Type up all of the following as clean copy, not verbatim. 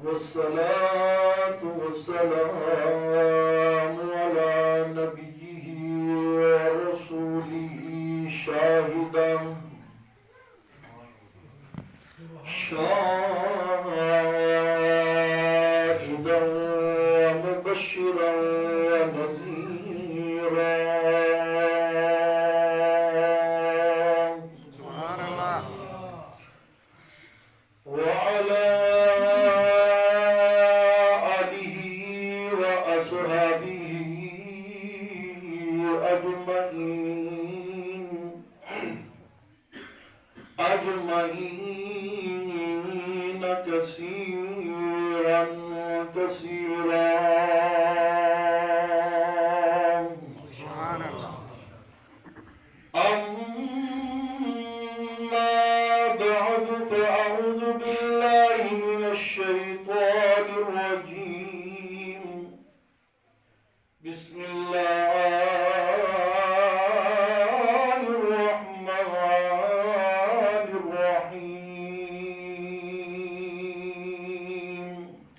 والصلاة والسلام على نبيه ورسوله شاهدا ومبشرا ونذيرا وعلى آله وأصحابه أجمعين كثيرا كثيرا. أما بعد فأعوذ بالله من الشيطان الرجيم. بسم الله الرحمن الرحيم.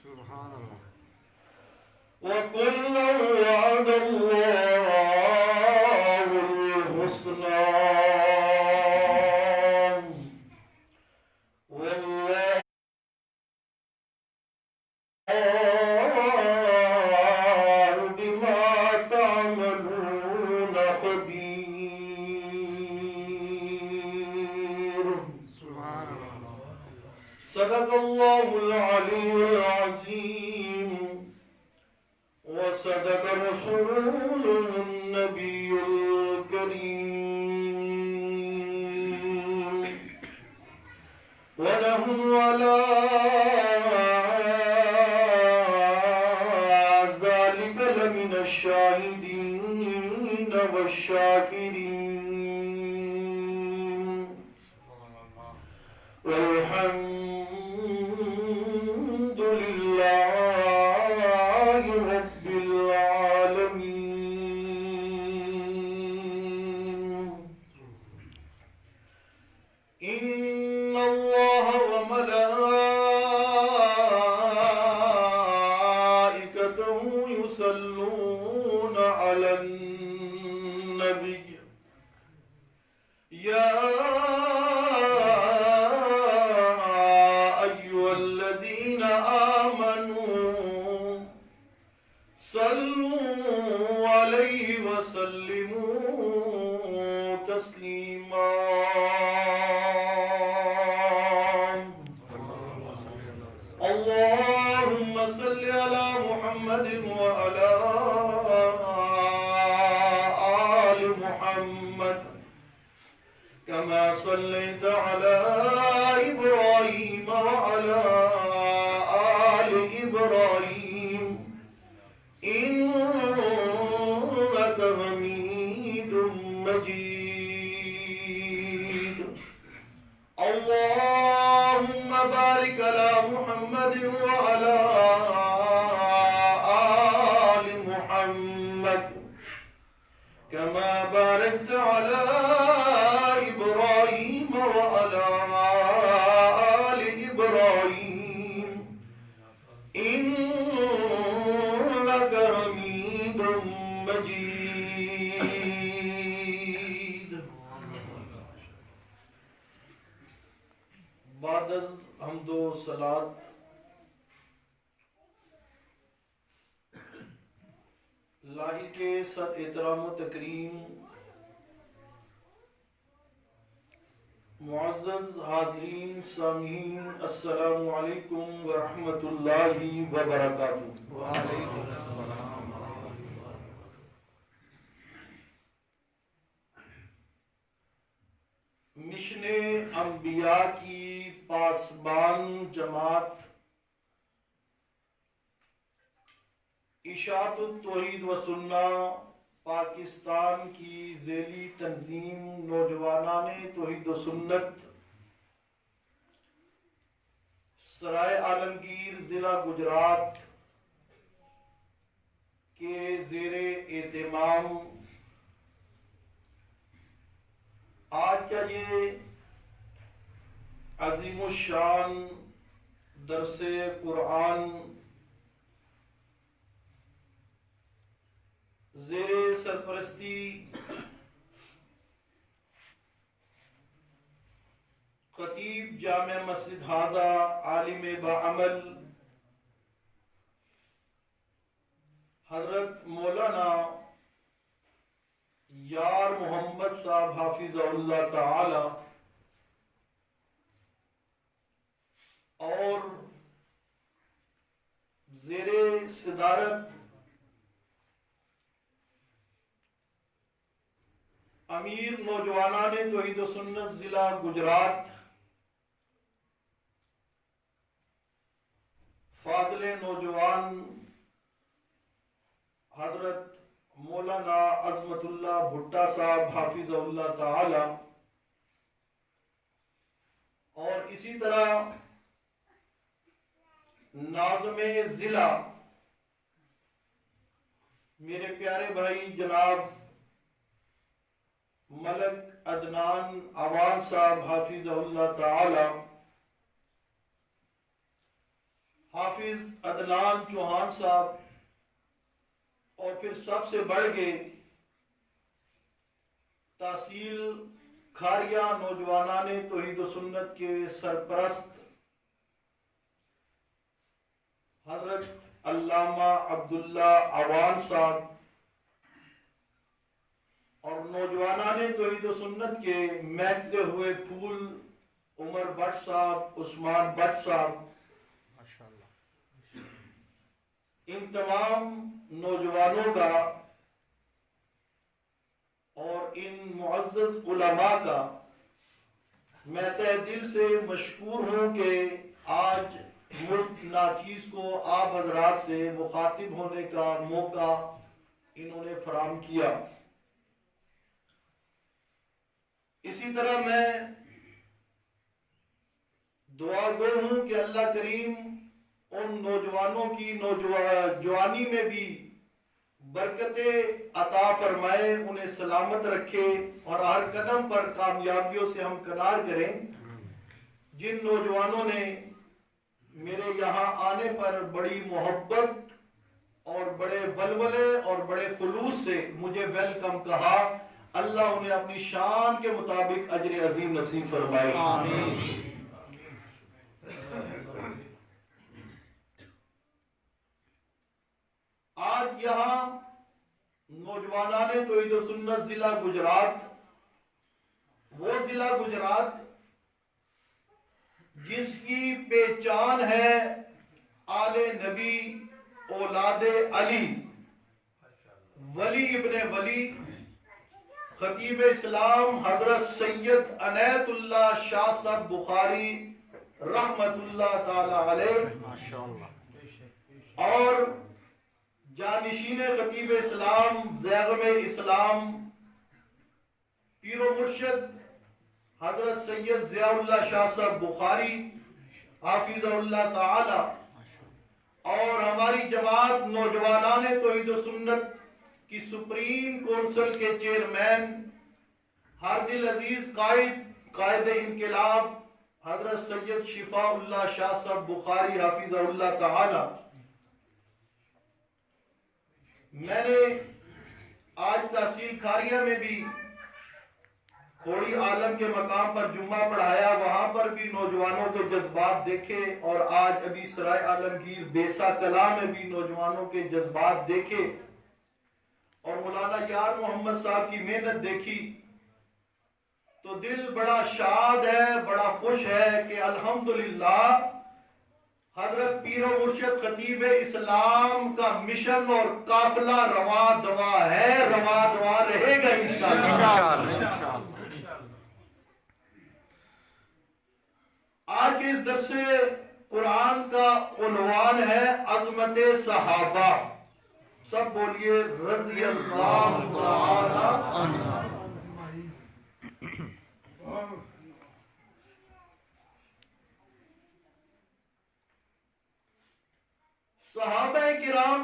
سبحان الله. وكلا وعد الله الحسنى والله بما تعملون خبير. سبحان الله. صدق الله العلي العظيم وصدق رسوله النبي الكريم ونحن على ذلك لمن الشاهدين والشاكرين والحمد لله رب العالمين. إن الله وملائكته يصلون على النبي يا أيها الذين آمنوا صلوا عليه وسلموا تسليما. اللهم صل على محمد وعلى آل محمد كما صليت على إبراهيم وعلى آل إبراهيم إنك حميد مجيد. اللهم بارك على محمد وعلى آل محمد كما باركت على إبراهيم وعلى آل إبراهيم إنك حميد مجيد. بعد از حمد و صلات لاحق صد احترام و تکریم معزز حاضرین سامعین السلام علیکم ورحمۃ اللہ وبرکاتہ. وعلیکم السلام. مشن انبیاء کی پاسبان جماعت اشاعت التوحید و سنہ پاکستان کی ذیلی تنظیم نوجوانان توحید و سنت سرائے عالمگیر ضلع گجرات کے زیر اہتمام آج کا یہ عظیم الشان درس قرآن زیر سرپرستی خطیب جامع مسجد ہازا عالم بعمل حضرت مولانا یار محمد صاحب حافظ اللہ تعالی اور زیر صدارت امیر نوجوانان توحید و سنت ضلع گجرات فاضل نوجوان حضرت مولانا عظمت اللہ بھٹا صاحب حافظ اللہ تعالی اور اسی طرح ناظم ضلع میرے پیارے بھائی جناب ملک عدنان عوان صاحب حافظ اللہ تعالی، حافظ عدنان چوہان صاحب، اور پھر سب سے بڑھ کے تحصیل کھاریا نوجوانان توحید و سنت کے سرپرست حضرت علامہ عبداللہ عوان صاحب اور نوجوانان توحید و سنت کے مہکتے ہوئے پھول عمر بٹ صاحب، عثمان بٹ صاحب، ان تمام نوجوانوں کا اور ان معزز علماء کا میں تہ دل سے مشکور ہوں کہ آج ملک ناچیز کو آپ حضرات سے مخاطب ہونے کا موقع انہوں نے فراہم کیا۔ اسی طرح میں دعا گو ہوں کہ اللہ کریم ان نوجوانوں کی جوانی میں بھی برکتیں عطا فرمائے، انہیں سلامت رکھے اور ہر قدم پر کامیابیوں سے ہمکنار کریں۔ جن نوجوانوں نے میرے یہاں آنے پر بڑی محبت اور بڑے ولولے اور بڑے خلوص سے مجھے ویلکم کہا، اللہ انہیں اپنی شان کے مطابق اجر عظیم نصیب فرمائے۔ آمین۔ آج یہاں نوجوانان توحید و سنت ضلع گجرات، وہ ضلع گجرات جس کی پہچان ہے آل نبی، اولاد علی، ولی ابن ولی، خطیب اسلام حضرت سید عنایت اللہ شاہ صاحب بخاری رحمت اللہ تعالی علیہ، اور جانشین خطیب اسلام، زیغم اسلام، پیر و مرشد حضرت سید ضیاء اللہ شاہ صاحب بخاری حافظ اللہ تعالی، اور ہماری جماعت نوجوانان توحید و سنت کی سپریم کونسل کے چیئرمین ہردل عزیز قائد انقلاب حضرت سید شفاء اللہ شاہ صاحب بخاری حافظ اللہ تعالی۔ میں نے آج تحصیل کھاریا میں بھی کھوڑی عالم کے مقام پر جمعہ پڑھایا، وہاں پر بھی نوجوانوں کے جذبات دیکھے، اور آج ابھی سرائے عالمگیر بیسا کلا میں بھی نوجوانوں کے جذبات دیکھے، اور مولانا یار محمد صاحب کی محنت دیکھی، تو دل بڑا شاد ہے، بڑا خوش ہے کہ الحمدللہ حضرت پیر و مرشد خطیب اسلام کا مشن اور قافلہ رواں دواں ہے، رواں دواں رہے گا انشاءاللہ۔ آج کے اس درس قرآن کا عنوان ہے عظمت صحابہ۔ سب بولیے رضی اللہ تعالی عنہ۔ صحابہ کرام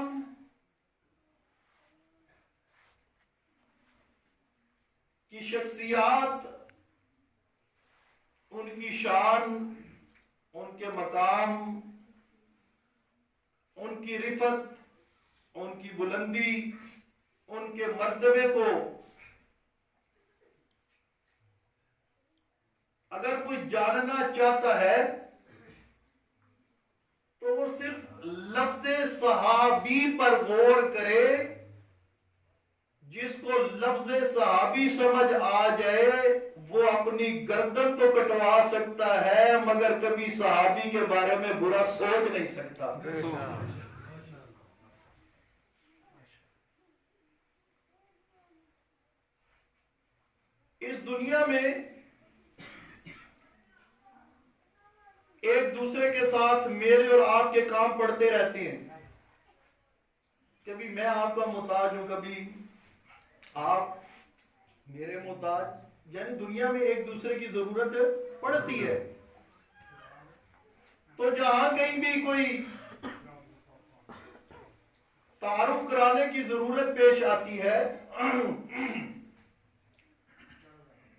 کی شخصیات، ان کی شان ان کے مقام، ان کی رفت، ان کی بلندی، ان کے مرتبے کو اگر کوئی جاننا چاہتا ہے تو وہ صرف لفظ صحابی پر غور کرے. جس کو لفظ صحابی سمجھ آ جائے وہ اپنی گردن تو کٹوا سکتا ہے مگر کبھی صحابی کے بارے میں برا سوچ نہیں سکتا. اس دنیا میں ایک دوسرے کے ساتھ میرے اور آپ کے کام پڑتے رہتے ہیں. کبھی میں آپ کا محتاج ہوں، کبھی آپ میرے محتاج، یعنی دنیا میں ایک دوسرے کی ضرورت پڑتی ہے. تو جہاں کہیں بھی کوئی تعارف کرانے کی ضرورت پیش آتی ہے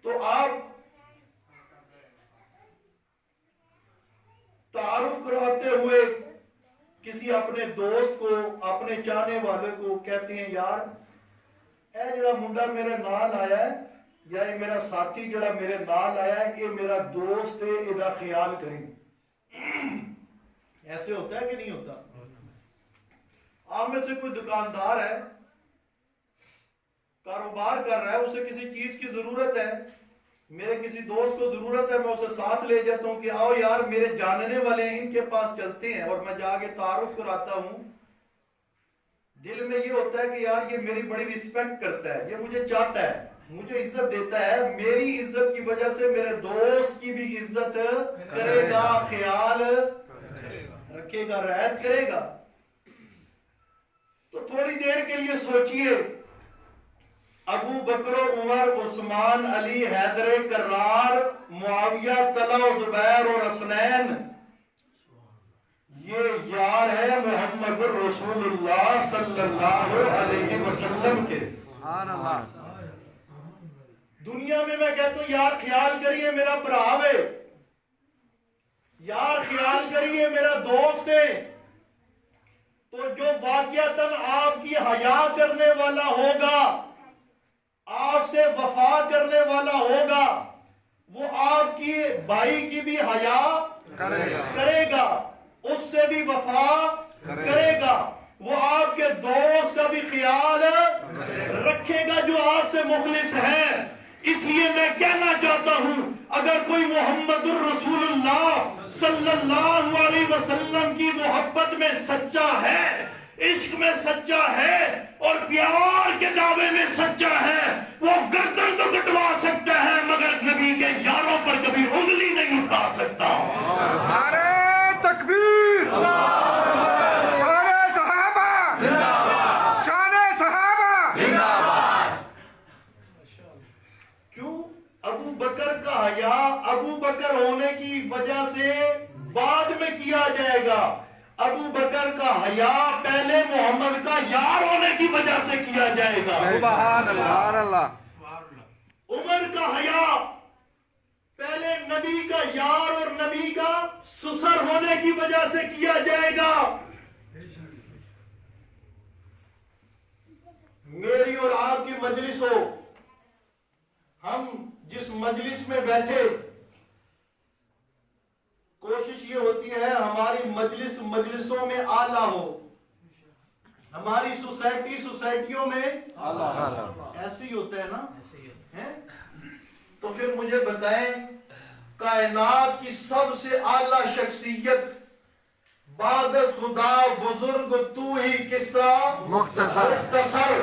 تو آپ تعارف کراتے ہوئے کسی اپنے دوست کو، اپنے چاہنے والے کو کہتے ہیں یار اے جڑا منڈا میرے نال آیا ہے یا یہ میرا ساتھی جڑا میرے نال آیا ہے یہ میرا دوست ہے، ادھا خیال کریں. ایسے ہوتا ہے کہ نہیں ہوتا؟ آپ میں سے کوئی دکاندار ہے، کاروبار کر رہا ہے، اسے کسی چیز کی ضرورت ہے، میرے کسی دوست کو ضرورت ہے، میں اسے ساتھ لے جاتا ہوں کہ آؤ یار میرے جاننے والے ہیں ان کے پاس چلتے ہیں، اور میں جا کے تعارف کراتا ہوں. دل میں یہ ہوتا ہے کہ یار یہ میری بڑی رسپیکٹ کرتا ہے، یہ مجھے چاہتا ہے، مجھے عزت دیتا ہے، میری عزت کی وجہ سے میرے دوست کی بھی عزت کرے گا، خیال رکھے گا، رعایت کرے گا. تو تھوڑی دیر کے لیے سوچئے، ابو بکر و عمر، عثمان، علی، حیدر کرار، معاویہ، طلحہ و زبیر اور حسنین، یہ یار ہے محمد رسول اللہ صلی اللہ علیہ وسلم کے. دنیا میں کہتا ہوں یار خیال کریے میرا برا ہے، یار خیال کریے میرا دوست ہے، تو جو واقعتاً آپ کی حیا کرنے والا ہوگا، آپ سے وفا کرنے والا ہوگا، وہ آپ کی بھائی کی بھی حیا کرے گا، اس سے بھی وفا کرے گا، وہ آپ کے دوست کا بھی خیال رکھے گا جو آپ سے مخلص ہے. اس لیے میں کہنا چاہتا ہوں اگر کوئی محمد الرسول اللہ صلی اللہ علیہ وسلم کی محبت میں سچا ہے، عشق میں سچا ہے اور پیار کے دعوے میں سچا ہے، وہ گردن تو کٹوا سکتا ہے مگر نبی کے یاروں پر کبھی انگلی نہیں اٹھا سکتا. نعرہ تکبیر، شان صحابہ، شان صحابہ. کیوں؟ ابو بکر کا حیا ابو بکر ہونے کی وجہ سے بعد میں کیا جائے گا، ابو بکر کا حیا پہلے محمد کا یار ہونے کی وجہ سے کیا جائے گا. سبحان اللہ. عمر کا حیا پہلے نبی کا یار اور نبی کا سسر ہونے کی وجہ سے کیا جائے گا. میری اور آپ کی مجلس ہو، ہم جس مجلس میں بیٹھے، کوشش یہ ہوتی ہے ہماری مجلسوں میں اعلیٰ ہو، ہماری سوسائٹیوں میں ایسے ہی ہوتا ہے نا. تو پھر مجھے بتائیں کائنات کی سب سے اعلیٰ شخصیت بعد خدا بزرگ تو ہی قصہ مختصر،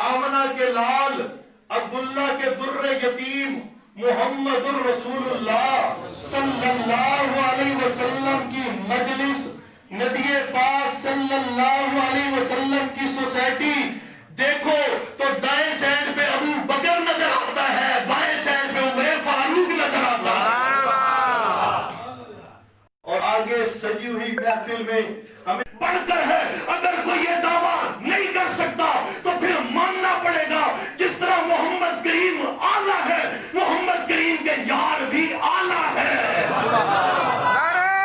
آمنہ کے لال، عبداللہ کے در یتیم، محمد الرسول اللہ صلی اللہ علیہ وسلم کی مجلس، نبی پاک صلی اللہ علیہ وسلم کی سوسائٹی دیکھو تو دائیں سائڈ پہ ابو بکر نظر آتا ہے، بائیں سائڈ پہ عمر فاروق نظر آتا ہے، اور آگے سجی ہوئی محفل میں ہمیں پڑھ کر ہے. اگر کوئی یہ دعویٰ نہیں کر سکتا تو پھر ماننا پڑے گا جس طرح محمد کریم اعلیٰ ہے، محمد کریم کے یار بھی اعلیٰ ہے. نعرہ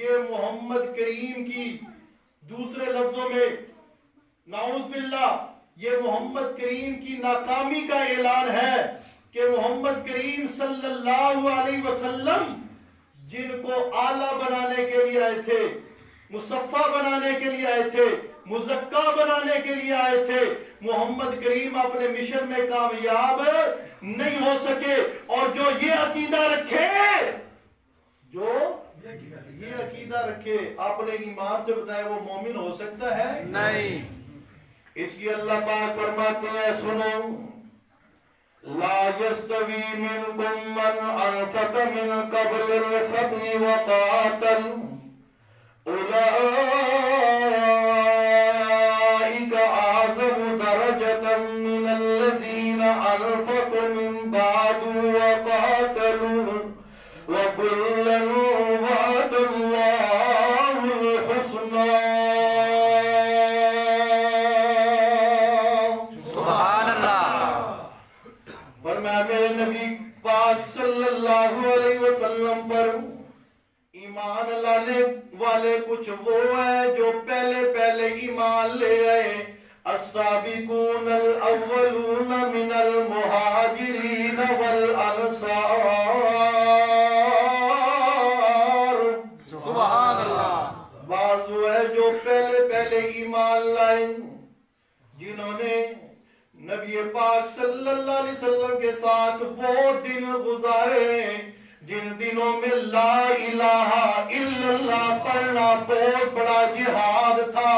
یہ محمد کریم کی دوسرے لفظوں میں نعوذ باللہ یہ محمد کریم کی ناکامی کا اعلان ہے کہ محمد کریم صلی اللہ علیہ وسلم جن کو اعلیٰ بنانے کے لیے آئے تھے، مصفہ بنانے کے لیے آئے تھے، مزکہ بنانے کے لیے آئے تھے، محمد کریم اپنے مشن میں کامیاب نہیں ہو سکے۔ اور جو یہ عقیدہ رکھے، جو یہ عقیدہ رکھے، اپنے ایمان سے بتائے وہ مومن ہو سکتا ہے؟ نہیں۔ اس لیے اللہ پاک فرماتے ہیں سنو، لا يستوي منكم من أنفق من قبل الفتح وقاتل أولئك أعظم درجة من الذين أنفقوا من بعد وقاتلوا وكلا وعد الله الحسنى۔ میرے نبی پاک صلی اللہ علیہ وسلم پر ایمان لانے والے کچھ وہ ہیں جو پہلے ایمان لے آئے۔ السابقون الاولون من المہاجرین والانصار، سبحان اللہ۔ بعض وہ ہے جو پہلے ایمان لائے، جنہوں نے نبی پاک صلی اللہ علیہ وسلم کے ساتھ وہ دن گزارے جن دنوں میں لا الہ الا اللہ پڑھنا بہت بڑا جہاد تھا،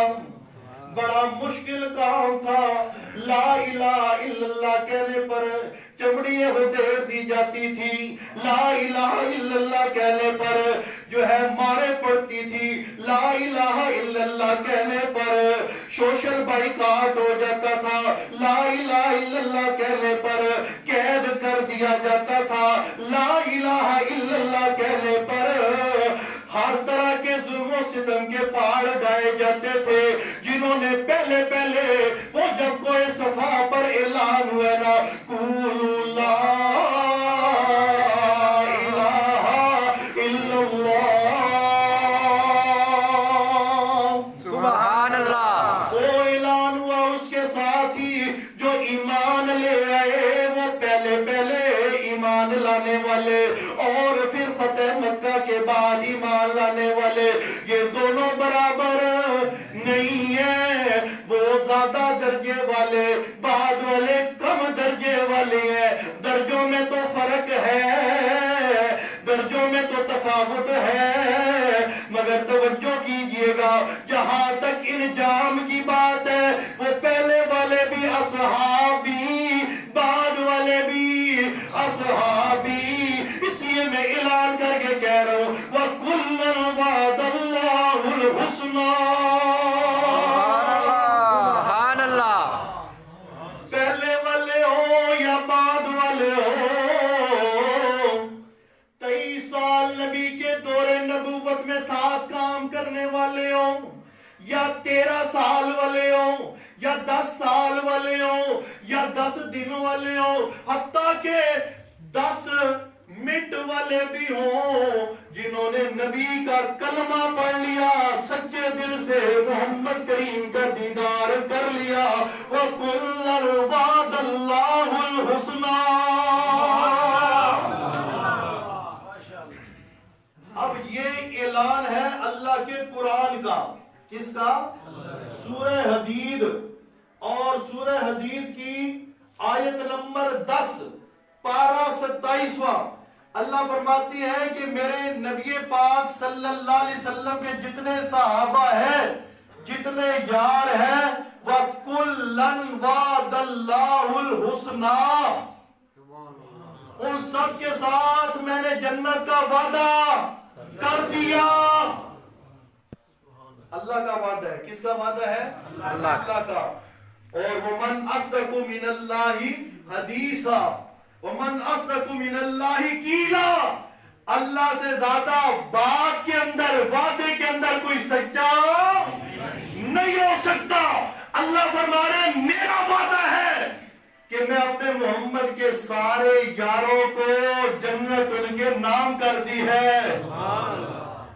بڑا مشکل کام تھا۔ لا الہ الا اللہ کہنے پر چمڑی ہدیر دی جاتی تھی، لا الہ الا اللہ کہنے پر جو ہے مارے پڑتی تھی، لا الہ الا اللہ کہنے پر سوشل بائیکاٹ ہو جاتا تھا، لا الہ الا اللہ کہنے پر قید کر دیا جاتا تھا، لا الہ الا اللہ کہنے پر ہر طرح کے ظلم و ستم کے پہاڑ ڈھائے جاتے تھے۔ جنہوں نے پہلے وہ جب کوئی صفحہ پر اعلان ہوا نا، قولوا لا الہ الا اللہ، سبحان اللہ۔ وہ اعلان ہوا، اس کے ساتھ ہی جو ایمان لے آئے وہ پہلے ایمان لانے والے اور پھر فتح مکہ کے بعد ایمان لانے والے، یہ دونوں برابر نہیں ہیں۔ وہ زیادہ درجے والے، بعد والے کم درجے والے ہیں۔ درجوں میں تو فرق ہے، درجوں میں تو تفاوت ہے، مگر توجہ کیجئے گا جہاں تک انجام کی بات ہے وہ پہلے والے بھی اصحابی، بعد والے بھی اصحابی۔ اس لیے میں اعلان کر کے کہہ رہا ہوں وَكُلًّا وَعَدَ اللَّهُ الْحُسْنَى۔ سبحان اللہ۔ پہلے والے ہو یا بعد والے ہو، 23 سال نبی کے دور نبوت میں ساتھ کام کرنے والے ہوں یا 13 سال والے ہوں یا 10 سال والے ہوں یا 10 دن والے ہوں، حتیٰ کہ 10 منٹ والے بھی ہوں، جنہوں نے نبی کا کلمہ پڑھ لیا، سچے دل سے محمد کریم کا دیدار کر لیا، وَكُلًّا وَعَدَ اللَّهُ الْحُسْنَى۔ اب یہ اعلان ہے اللہ کے قرآن کا، کس کا؟ سورہ حدید، اور سورہ حدید کی آیت نمبر 10 پارہ 27واں، اللہ فرماتی ہے کہ میرے نبی پاک صلی اللہ علیہ وسلم کے جتنے صحابہ ہیں، جتنے یار ہیں، وَكُلًّا وَعَدَ اللَّهُ الْحُسْنَى، ان سب کے ساتھ میں نے جنت کا وعدہ کر دیا۔ اللہ کا وعدہ ہے، کس کا وعدہ ہے؟ اللہ کا۔ اور وَمَنْ أَصْدَقُ مِنَ اللَّهِ حَدِيثًا وَمَنْ أَصْدَقُ مِنَ اللَّهِ قِيلًا، اللہ سے زیادہ بات کے اندر، وعدے کے اندر کوئی سچا نہیں ہو سکتا۔ اللہ فرما رہے ہیں میرا وعدہ ہے کہ میں اپنے محمد کے سارے یاروں کو جنت ان کے نام کر دی ہے۔